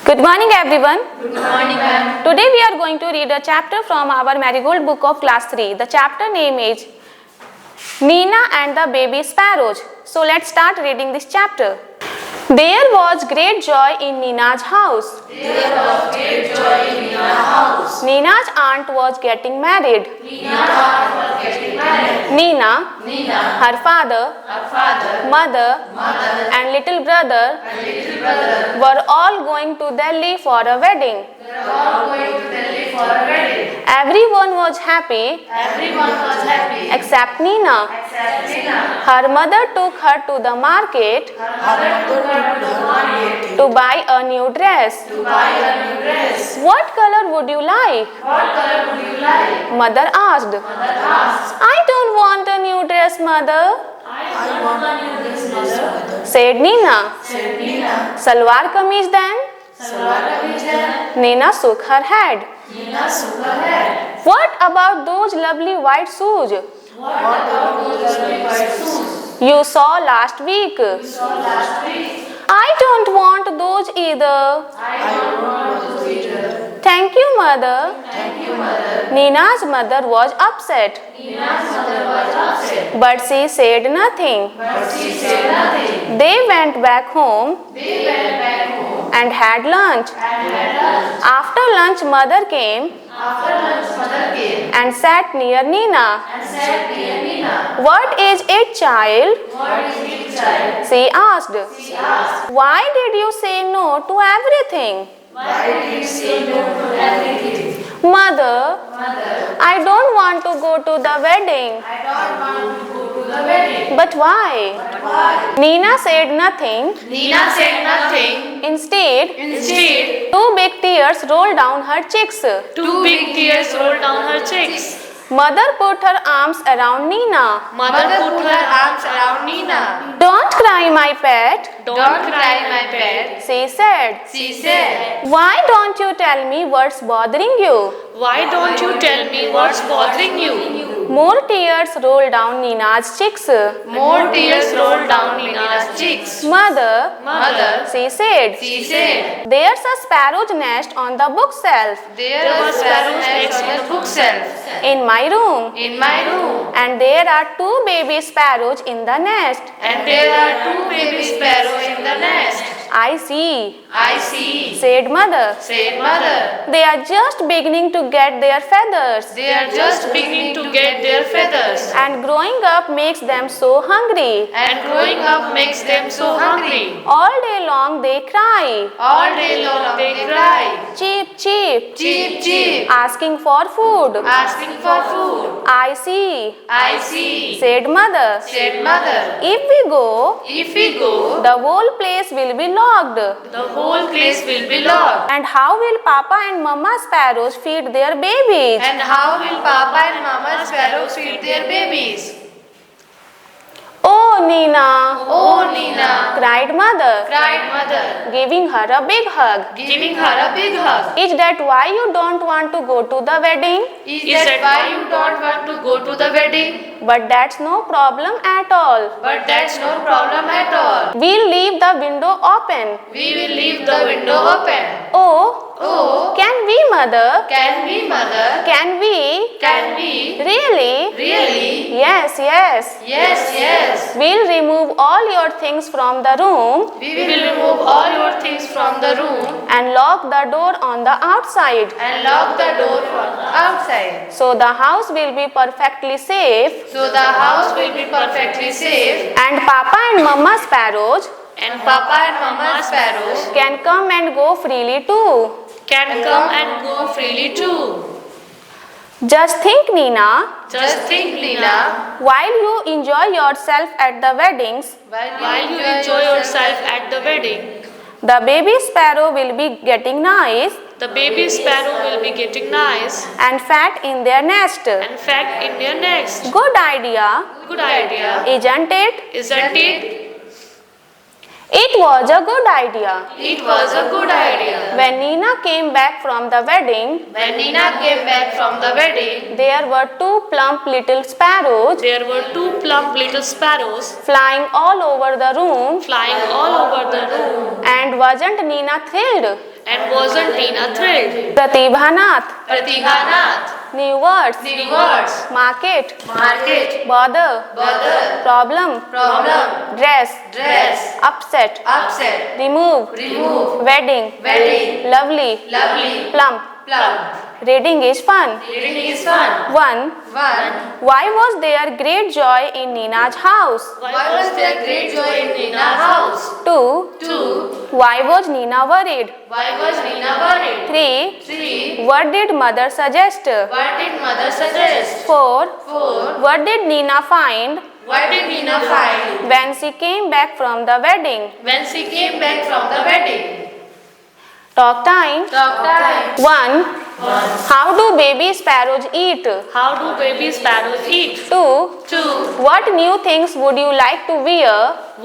Good morning everyone. Good morning, ma'am. Today we are going to read a chapter from our Marigold book of class 3. The chapter name is Nina and the Baby Sparrows. So let's start reading this chapter. There was great joy in Nina's house. There was great joy in Nina's house. Nina's aunt was getting married. Nina's aunt was getting married. Nina, her father, mother, and little brother were all going to Delhi for a wedding. They were all going to Delhi for a wedding. Everyone was happy Everyone was happy except Nina. except Nina. Her mother took her to the market Her mother took her to the market to buy a new dress. to buy a new dress. What color would you like? What color would you like? Mother asked. Mother asked. I don't want a new dress, mother, I want a new dress, mother. said Nina. Said Nina. Salwar kameez then? Salwar kameez then? Nina shook her head. Nina shook her head. What about those lovely white shoes What about those lovely white shoes you saw last week? you saw last week? I don't want those either. I don't want those either. Thank you, mother. Thank you, mother. Nina's mother was upset, Nina's mother was upset, but she said nothing. but she said nothing. They went back home They went back home and had lunch. and had lunch. After lunch, mother came After lunch, mother came and sat near Nina. and sat near Nina. What is it, child? What is it, child? She asked. She asked. Why did you say no to everything? Why did you say no to everything? Mother, Mother, I don't want to go to the wedding. I don't want to go to the wedding. But why? But why? Nina said nothing. Nina said nothing. Instead, Instead, two big tears rolled down her cheeks. Two big tears rolled down her cheeks. Mother put her arms around Nina. Mother put her arms around Nina. Don't cry, my pet, Don't cry, my pet, she said. she said. Why don't you tell me what's bothering you? Why don't you tell me what's bothering you? More tears rolled down Nina's cheeks. More tears rolled down Nina's cheeks. Mother, Mother, she said, she said. there's a sparrow's nest on the bookshelf There was sparrow's nest on the bookshelf in my room, in my room, and there are two baby sparrows in the nest. and there are two baby sparrows in the nest. I see, I see, said mother. said mother. They are just beginning to get their feathers, They are just beginning to get their feathers, and growing up makes them so hungry. and growing up makes them so hungry. All day long they cry, All day long they cry, cheep, cheep, cheep, cheep, asking for food. asking for food. I see, I see, said mother. said mother. If we go, If we go, the whole place will be locked. the whole place will be locked. And how will Papa and Mama sparrows feed their babies? And how will Papa and Mama sparrows feed their babies? Oh, Nina, Oh, Nina, cried mother, cried mother, giving her a big hug. giving her a big hug. Is that why you don't want to go to the wedding? Is that why you don't want to go to the wedding? But that's no problem at all. But that's no problem at all. We'll leave the window open. We will leave the window open. Oh, Oh, can we, mother? can we, mother? Can we? Can we? Really? Really? Yes, yes. Yes, yes. We'll remove all your things from the room We will remove all your things from the room and lock the door on the outside. and lock the door from the outside. So the house will be perfectly safe So the house will be perfectly safe, and Papa and Mama sparrows and Papa and Mama sparrows can come and go freely too. can come and go freely too. Just think, Nina, Just think, Nina, while you enjoy yourself at the weddings, while you enjoy yourself at the wedding, the baby sparrow will be getting nice the baby sparrow will be getting nice and fat in their nest. and fat in their nest. Good idea, Good idea, isn't it? isn't it? It was a good idea. It was a good idea. When Nina came back from the wedding, When Nina came back from the wedding, there were two plump little sparrows There were two plump little sparrows flying all over the room. flying all over the room. And wasn't Nina thrilled? And wasn't Nina thrilled? Pratibhanath, Pratiganath, new words, new words, market, market, bother, bother, problem, problem, dress, dress, upset, upset, remove, remove, wedding, wedding, lovely, lovely, plump. plump. Reading is fun. Reading is fun. 1. One. Why was there great joy in Nina's house? Why was there great joy in Nina's house? 2. Two. Why was Nina worried? Why was Nina worried? 3. Three. What did mother suggest? What did mother suggest? 4. Four. What did Nina find What did Nina find when she came back from the wedding? when she came back from the wedding? Talk time. Talk time. 1. How do baby sparrows eat? How do baby sparrows eat? 2. Two. What new things would you like to wear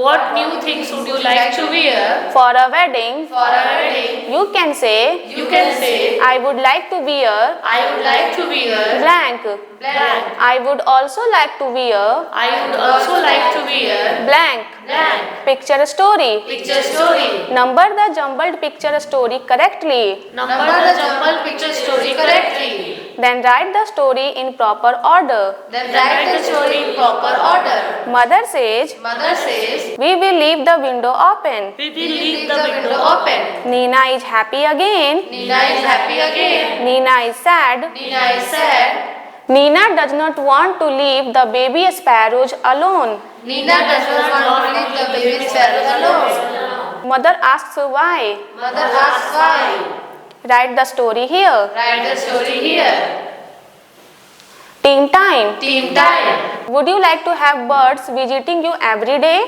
What new things would you like to wear for a wedding? For a wedding, You can say, you can say, I would like to wear I would like to wear blank. blank. I would also like to wear I would also like to wear blank. Blank. Picture story. Picture story. Number the jumbled picture story correctly. number Number the jumbled picture story correctly. Then write the story in proper order. Then write the story in proper order. Mother says, Mother says, we will leave the window open. We will "Please leave the window open." Nina is happy again. Nina is happy again. Nina is sad. Nina is sad. Nina does not want to leave the baby sparrows alone. Nina does not want to leave the baby sparrows alone. Mother asks why. Mother asks why. Write the story here. Write the story here. Team time. Team time. Would you like to have birds visiting you every day?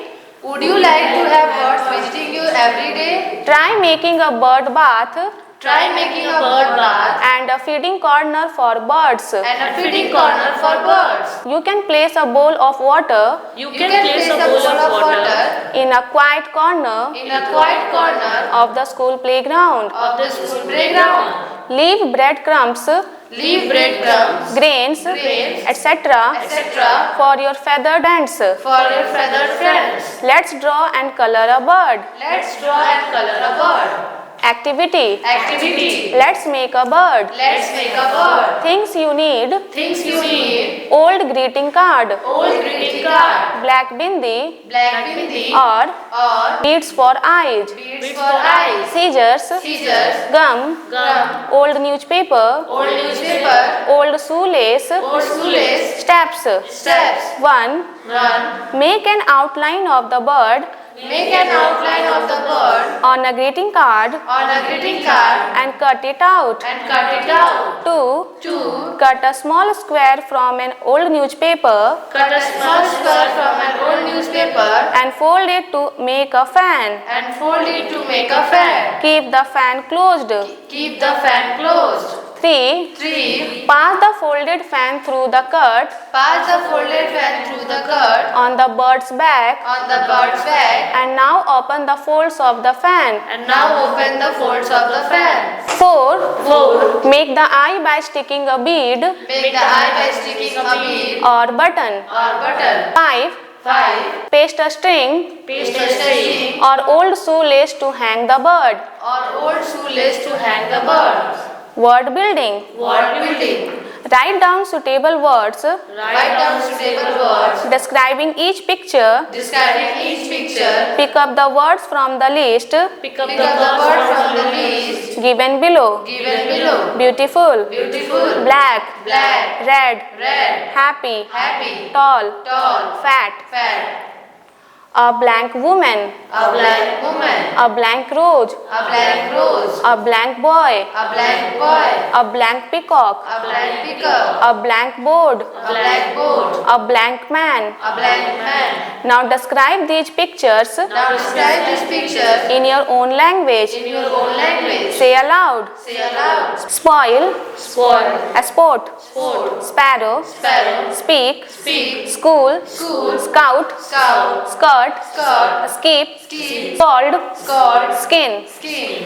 Would you like to have birds visiting you every day? Try making a bird bath Try making a bird bath and a feeding corner for birds. and a feeding corner for birds. You can place a bowl of water You You can can place place a bowl of water in a quiet corner in a quiet corner of the school playground. of the school playground. Leave breadcrumbs, Leave breadcrumbs, grains, grains, etc. etc. for your feathered friends. for your feathered friends. Let's draw and color a bird. Let's draw and color a bird. Activity. Activity. Let's make a bird. Let's make a bird. Things you need. Things you need. Old greeting card. Old greeting card. Black bindi Black bindi. or Or beads for eyes. beads for eyes. Scissors. Scissors. Gum. Gum. Old newspaper. Old newspaper. Old shoelace. Old shoelace. Steps. Steps. 1. Run. Make an outline of the bird Make an outline of the bird on a greeting card on a greeting card and cut it out. and cut it out. 2. 2. Cut a small square from an old newspaper Cut a small square from an old newspaper and fold it to make a fan. and fold it to make a fan. Keep the fan closed. Keep the fan closed. 3. 3. Pass the folded fan through the cut Pass the folded fan through the cut on the bird's back on the bird's back and now open the folds of the fan. and now open the folds of the fan. 4. 4. Make the eye by sticking a bead Make the eye by sticking a bead or button. or button. 5. 5. Paste a string Paste a string or old shoelace to hang the bird. or old shoelace to hang the bird. Word building. Word building. Write down suitable words Write down suitable words describing each picture. describing each picture. Pick up the words from the list Pick up Pick the up the words word from from the the list given below. given below. Beautiful, Beautiful. black, Black. red, Red. happy, Happy. tall, Tall. fat. Fat. A blank woman, A black woman. a blank rose, A black rose. a blank boy, A black boy. a blank peacock, A black peacock. a blank board, A black boat. a blank man. A black man. Now describe these pictures Now describe this picture in your own language. in your own language. Say aloud. Say aloud. Spoil, Spoil. a sport, Sport. sparrow, Sparrow. speak, Speak. school, School. scout, Scout. skirt, Skirt. skip, Skip. scald, Scald. skin. Skin.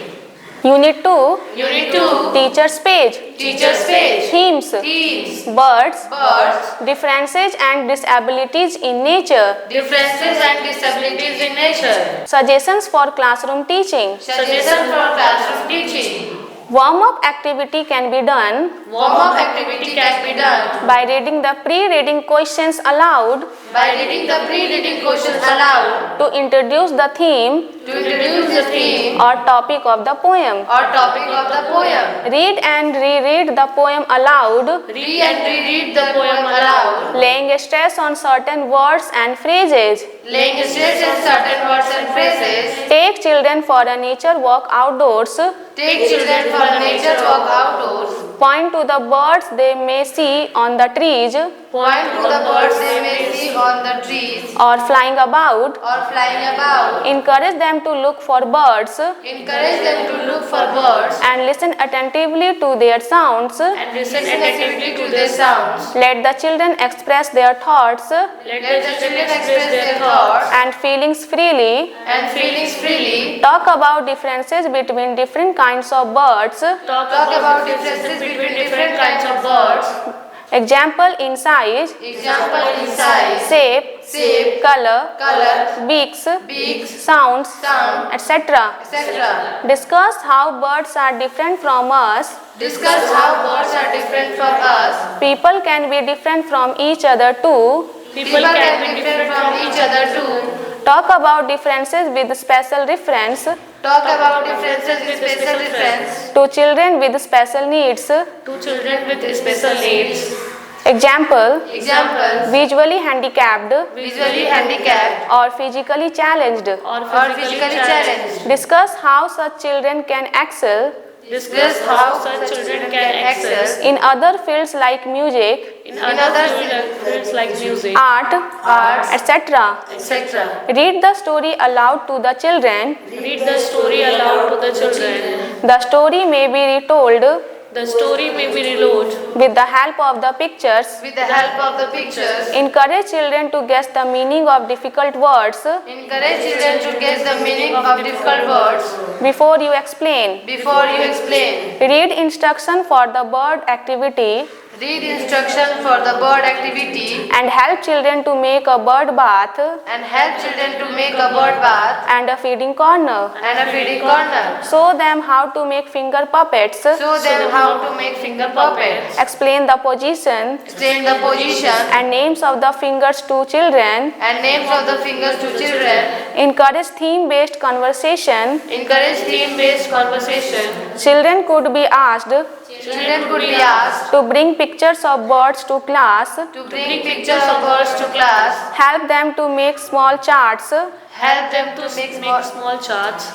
Unit 2, Unit 2. Teacher's Page. Teacher's Page. Themes, Themes. birds, Birds. differences and disabilities in nature. Differences and disabilities in nature. Suggestions for classroom teaching. Suggestion for classroom teaching. Warm-up activity can be done Warm-up activity can be done by reading the pre-reading questions aloud by reading the pre-reading questions aloud to introduce the theme to introduce the theme or topic of the poem. or topic of the poem. Read and reread the poem aloud, Read and reread the poem aloud, laying stress on certain words and phrases. laying stress on certain words and phrases. Take children for a nature walk outdoors. Take children for a nature walk outdoors. Point to the birds they may see on the trees Point to the birds they may see on the trees or flying about. or flying about. Encourage them to look for birds Encourage them to look for birds and listen attentively to their sounds. And listen attentively to their sounds. Let the children express their thoughts Let Let the children express their thoughts and feelings freely. and feelings freely. Talk about differences between different kinds of birds. Talk Talk about differences between different kinds of birds. Example in size, Example in size, shape, color, beaks, sounds, sound, etc. etc. Discuss how birds are different from us. Discuss how birds are different from us. People can be different from each other too. People can be different from each other too. Talk about differences with special reference Talk about differences with special reference to children with special needs. to children with special needs. Example, Example, visually handicapped visually handicapped or physically challenged. Or or physically challenged. Discuss how such children can excel Discuss how such children can excel in other fields like music, in other fields like music, art, etc. etc. Read the story aloud to the children. Read the story aloud to the children. The story may be retold The story may be reload with the help of the pictures. With the help of the pictures, Encourage children to guess the meaning of difficult words encourage children to guess the meaning of difficult words before you explain. before you explain. Read instruction for the bird activity Read instruction for the bird activity and help children to make a bird bath and help children to make a bird bath and a feeding corner. and a feeding corner. Show them how to make finger puppets. Show them how to make finger puppets. Explain the position Explain the position and names of the fingers to children. and names of the fingers to children. Encourage theme-based conversation. Encourage theme-based conversation. Children could be asked Children could be asked to bring pictures of birds to class. to bring pictures of birds to class. Help them to make small charts. Help them to make small charts